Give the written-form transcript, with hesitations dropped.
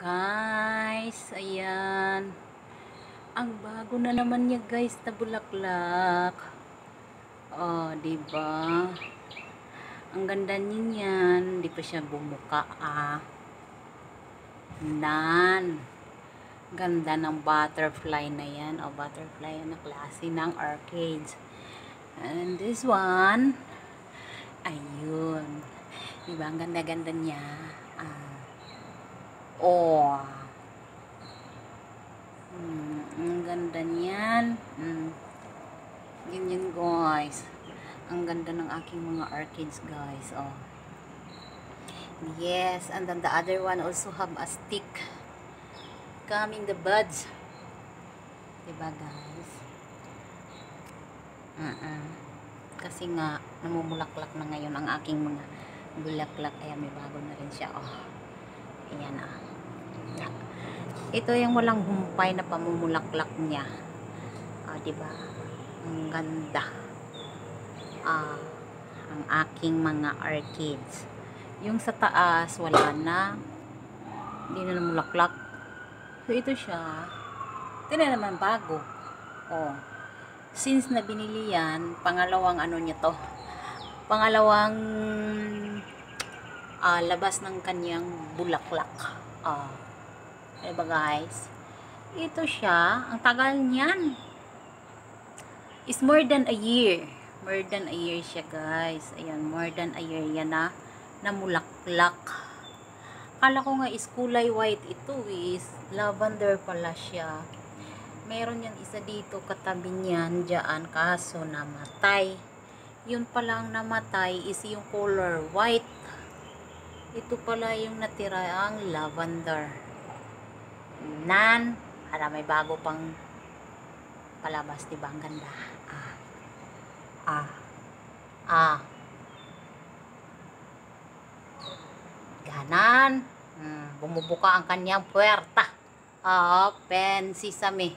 Guys, ayan. Ang bago na naman niya, guys, na bulaklak. Oh, 'di ba? Ang ganda niyan, hindi pa siya bumuka Nan. Ganda ng butterfly na 'yan. Oh, butterfly na klase ng orchids. And this one, ayun. 'Di ba? Ang ganda-ganda niya. Oh. Ang ganda niyan. Ganyan, guys. Ang ganda ng aking mga orchids, guys. Oh. Yes, and then the other one also have a stick coming the buds. Diba, guys? Kasi nga namumulaklak na ngayon ang aking mga bulaklak. Ayan, may bago na rin siya. Oh. Ayan ito yung walang humpay na pamumulaklak niya. Diba? Ang ganda. Ang aking mga orchids. Yung sa taas, wala na. Hindi na namulaklak. So, ito siya. Ito na naman bago. Oh. Since na binili yan, pangalawang ano niya to. Pangalawang labas ng kanyang bulaklak. Diba, guys? Ito siya. Ang tagal niyan. Is more than a year. More than a year siya, guys. Ayan, more than a year yan na namulaklak. Akala ko nga is kulay white. Ito is lavender pala siya. Meron yan isa dito katabi niyan dyan, kaso namatay. Yun pala ang namatay is yung color white. Ito pala yung natira ang lavender. Nan, may bago pang palabas, diba? Ang ganda. Ganan. Bumubuka ang kanyang puwerta. Open sesame.